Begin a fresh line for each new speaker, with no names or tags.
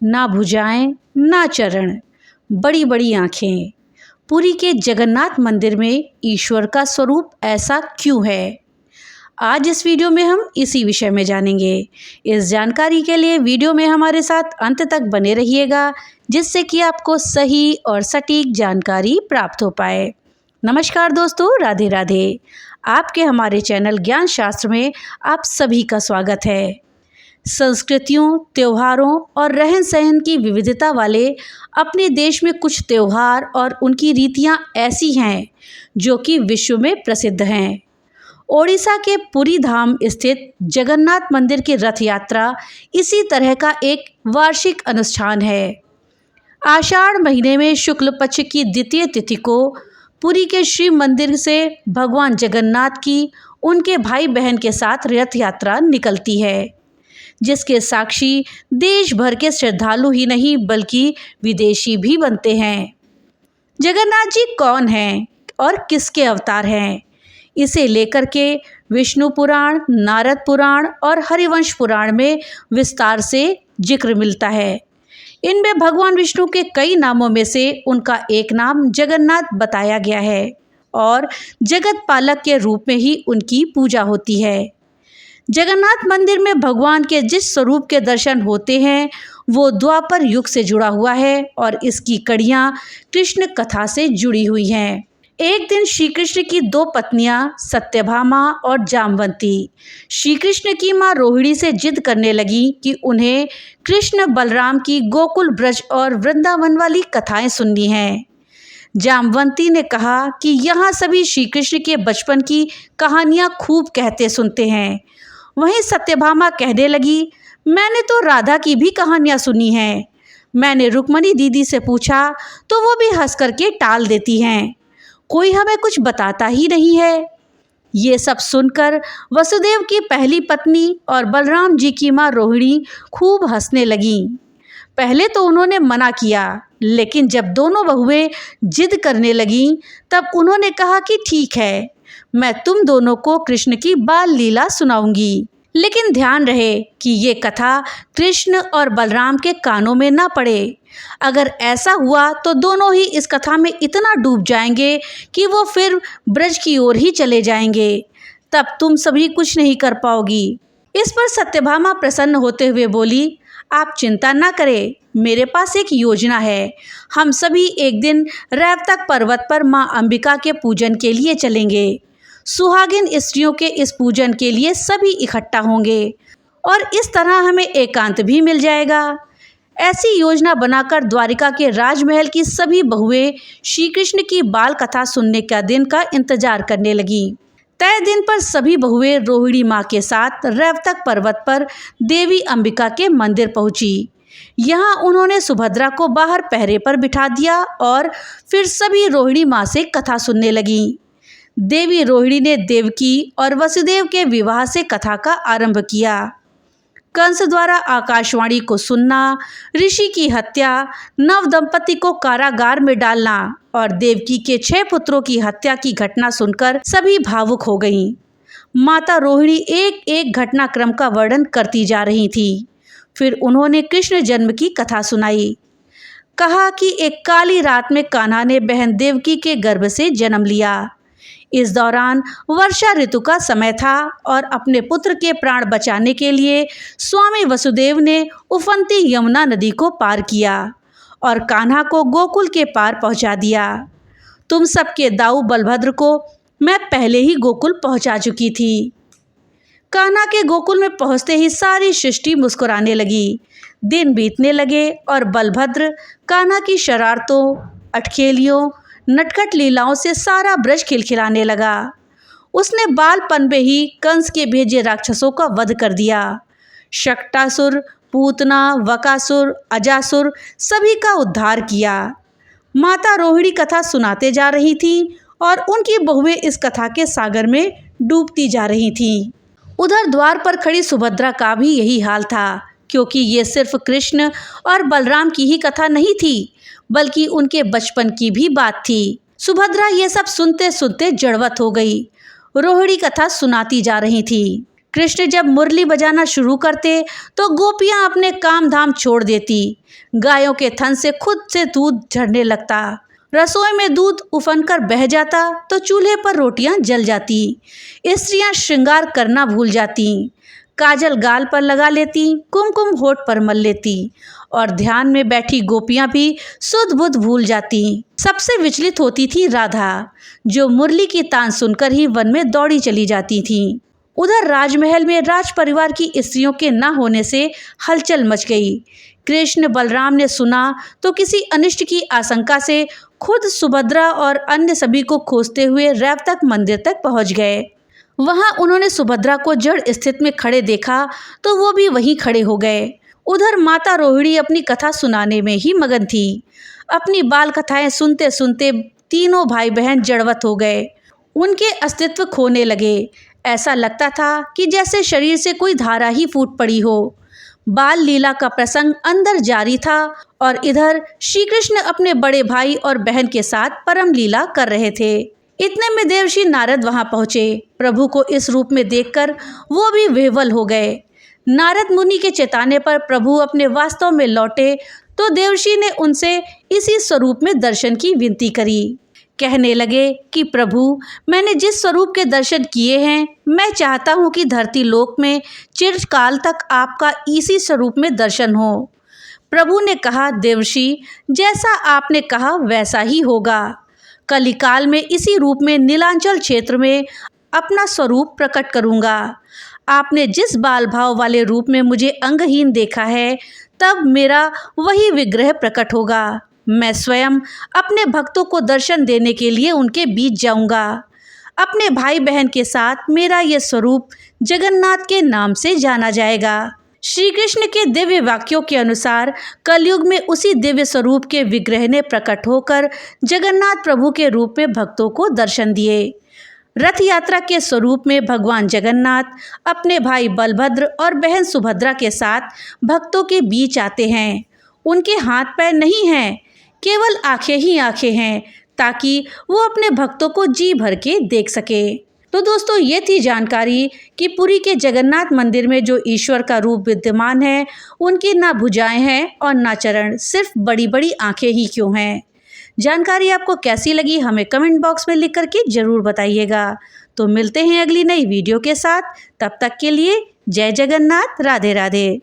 ना भुजाएं ना चरण, बड़ी बड़ी आंखें। पुरी के जगन्नाथ मंदिर में ईश्वर का स्वरूप ऐसा क्यों है? आज इस वीडियो में हम इसी विषय में जानेंगे। इस जानकारी के लिए वीडियो में हमारे साथ अंत तक बने रहिएगा, जिससे कि आपको सही और सटीक जानकारी प्राप्त हो पाए। नमस्कार दोस्तों, राधे राधे। आपके हमारे चैनल ज्ञान शास्त्र में आप सभी का स्वागत है। संस्कृतियों, त्योहारों और रहन सहन की विविधता वाले अपने देश में कुछ त्योहार और उनकी रीतियां ऐसी हैं जो कि विश्व में प्रसिद्ध हैं। ओडिशा के पुरी धाम स्थित जगन्नाथ मंदिर की रथ यात्रा इसी तरह का एक वार्षिक अनुष्ठान है। आषाढ़ महीने में शुक्ल पक्ष की द्वितीय तिथि को पुरी के शिव मंदिर से भगवान जगन्नाथ की उनके भाई बहन के साथ रथ यात्रा निकलती है, जिसके साक्षी देश भर के श्रद्धालु ही नहीं बल्कि विदेशी भी बनते हैं। जगन्नाथ जी कौन हैं और किसके अवतार हैं, इसे लेकर के विष्णु पुराण, नारद पुराण और हरिवंश पुराण में विस्तार से जिक्र मिलता है। इनमें भगवान विष्णु के कई नामों में से उनका एक नाम जगन्नाथ बताया गया है और जगत पालक के रूप में ही उनकी पूजा होती है। जगन्नाथ मंदिर में भगवान के जिस स्वरूप के दर्शन होते हैं वो द्वापर युग से जुड़ा हुआ है और इसकी कड़ियाँ कृष्ण कथा से जुड़ी हुई हैं। एक दिन श्री कृष्ण की दो पत्नियां सत्यभामा और जामवंती श्री कृष्ण की मां रोहिणी से जिद करने लगी कि उन्हें कृष्ण बलराम की गोकुल ब्रज और वृंदावन वाली कथाएं सुननी हैं। जामवंती ने कहा कि यहाँ सभी श्री कृष्ण के बचपन की कहानियाँ खूब कहते सुनते हैं। वहीं सत्यभामा कहने लगी, मैंने तो राधा की भी कहानियाँ सुनी हैं। मैंने रुक्मणी दीदी से पूछा तो वो भी हंस करके टाल देती हैं। कोई हमें कुछ बताता ही नहीं है। ये सब सुनकर वसुदेव की पहली पत्नी और बलराम जी की माँ रोहिणी खूब हंसने लगीं। पहले तो उन्होंने मना किया, लेकिन जब दोनों बहुएं जिद करने लगीं तब उन्होंने कहा कि ठीक है, मैं तुम दोनों को कृष्ण की बाल लीला सुनाऊंगी, लेकिन ध्यान रहे कि ये कथा कृष्ण और बलराम के कानों में ना पड़े। अगर ऐसा हुआ तो दोनों ही इस कथा में इतना डूब जाएंगे कि वो फिर ब्रज की ओर ही चले जाएंगे, तब तुम सभी कुछ नहीं कर पाओगी। इस पर सत्यभामा प्रसन्न होते हुए बोली, आप चिंता ना करें, मेरे पास एक योजना है। हम सभी एक दिन रैवतक पर्वत पर माँ अंबिका के पूजन के लिए चलेंगे। सुहागिन स्त्रियों के इस पूजन के लिए सभी इकट्ठा होंगे और इस तरह हमें एकांत भी मिल जाएगा। ऐसी योजना बनाकर द्वारिका के राजमहल की सभी बहुएं श्री कृष्ण की बाल कथा सुनने का दिन का इंतजार करने लगी। तय दिन पर सभी बहुएं रोहिणी माँ के साथ रैवतक पर्वत पर देवी अंबिका के मंदिर पहुंची। यहाँ उन्होंने सुभद्रा को बाहर पहरे पर बिठा दिया और फिर सभी रोहिणी माँ से कथा सुनने लगी। देवी रोहिणी ने देवकी और वसुदेव के विवाह से कथा का आरंभ किया। कंस द्वारा आकाशवाणी को सुनना, ऋषि की हत्या, नव दंपति को कारागार में डालना और देवकी के 6 पुत्रों की हत्या की घटना सुनकर सभी भावुक हो गईं। माता रोहिणी एक एक घटनाक्रम का वर्णन करती जा रही थी। फिर उन्होंने कृष्ण जन्म की कथा सुनाई। कहा कि एक काली रात में कान्हा ने बहन देवकी के गर्भ से जन्म लिया। इस दौरान वर्षा ऋतु का समय था और अपने पुत्र के प्राण बचाने के लिए स्वामी वसुदेव ने उफनती यमुना नदी को पार किया और कान्हा को गोकुल के पार पहुंचा दिया। तुम सबके दाऊ बलभद्र को मैं पहले ही गोकुल पहुंचा चुकी थी। कान्हा के गोकुल में पहुंचते ही सारी सृष्टि मुस्कुराने लगी। दिन बीतने लगे और बलभद्र कान्हा की शरारतों, अटखेलियों, नटखट लीलाओं से सारा ब्रज खिलखिलाने लगा। उसने बालपन में ही कंस के भेजे राक्षसों का वध कर दिया। शक्टासुर, पूतना, वकासुर, अजासुर सभी का उद्धार किया। माता रोहिणी कथा सुनाते जा रही थी और उनकी बहुएं इस कथा के सागर में डूबती जा रही थीं। उधर द्वार पर खड़ी सुभद्रा का भी यही हाल था, क्योंकि ये सिर्फ कृष्ण और बलराम की ही कथा नहीं थी, बल्कि उनके बचपन की भी बात थी। सुभद्रा ये सब सुनते सुनते जड़वत हो गई। रोहिणी कथा सुनाती जा रही थी। कृष्ण जब मुरली बजाना शुरू करते तो गोपियां अपने काम धाम छोड़ देती। गायों के थन से खुद से दूध झड़ने लगता। रसोई में दूध उफन कर बह जाता तो चूल्हे पर रोटियां जल जाती। स्त्रियां श्रृंगार करना भूल जाती। काजल गाल पर लगा लेती, कुमकुम होठ पर मल लेती और ध्यान में बैठी गोपियां भी सुध बुध भूल जाती। सबसे विचलित होती थी राधा, जो मुरली की तान सुनकर ही वन में दौड़ी चली जाती थी। उधर राजमहल में राज परिवार की स्त्रियों के न होने से हलचल मच गई। कृष्ण बलराम ने सुना तो किसी अनिष्ट की आशंका से खुद सुभद्रा और अन्य सभी को खोजते हुए रैवतक मंदिर तक पहुंच गए। वहां उन्होंने सुभद्रा को जड़ स्थिति में खड़े देखा तो वो भी वहीं खड़े हो गए। उधर माता रोहिणी अपनी कथा सुनाने में ही मगन थी। अपनी बाल कथाएं सुनते सुनते तीनों भाई बहन जड़वत हो गए। उनके अस्तित्व खोने लगे। ऐसा लगता था कि जैसे शरीर से कोई धारा ही फूट पड़ी हो। बाल लीला का प्रसंग अंदर जारी था और इधर श्री कृष्ण अपने बड़े भाई और बहन के साथ परम लीला कर रहे थे। इतने में देवर्षि नारद वहां पहुंचे। प्रभु को इस रूप में देखकर वो भी विह्वल हो गए। नारद मुनि के चेताने पर प्रभु अपने वास्तव में लौटे तो देवर्षि ने उनसे इसी स्वरूप में दर्शन की विनती करी। कहने लगे कि प्रभु, मैंने जिस स्वरूप के दर्शन किए हैं, मैं चाहता हूं कि धरती लोक में चिरकाल तक आपका इसी स्वरूप में दर्शन हो। प्रभु ने कहा, देवर्षि, जैसा आपने कहा वैसा ही होगा। कलिकाल में इसी रूप में नीलांचल क्षेत्र में अपना स्वरूप प्रकट करूंगा। आपने जिस बाल भाव वाले रूप में मुझे अंगहीन देखा है, तब मेरा वही विग्रह प्रकट होगा। मैं स्वयं अपने भक्तों को दर्शन देने के लिए उनके बीच जाऊंगा। अपने भाई बहन के साथ मेरा यह स्वरूप जगन्नाथ के नाम से जाना जाएगा। श्री कृष्ण के दिव्य वाक्यों के अनुसार कलयुग में उसी दिव्य स्वरूप के विग्रह ने प्रकट होकर जगन्नाथ प्रभु के रूप में भक्तों को दर्शन दिए। रथ यात्रा के स्वरूप में भगवान जगन्नाथ अपने भाई बलभद्र और बहन सुभद्रा के साथ भक्तों के बीच आते हैं। उनके हाथ पैर नहीं हैं, केवल आंखें ही आंखें हैं, ताकि वो अपने भक्तों को जी भर के देख सके। तो दोस्तों, ये थी जानकारी कि पुरी के जगन्नाथ मंदिर में जो ईश्वर का रूप विद्यमान है, उनकी ना भुजाएं हैं और ना चरण, सिर्फ बड़ी बड़ी आंखें ही क्यों हैं। जानकारी आपको कैसी लगी हमें कमेंट बॉक्स में लिख करके ज़रूर बताइएगा। तो मिलते हैं अगली नई वीडियो के साथ। तब तक के लिए जय जगन्नाथ, राधे राधे।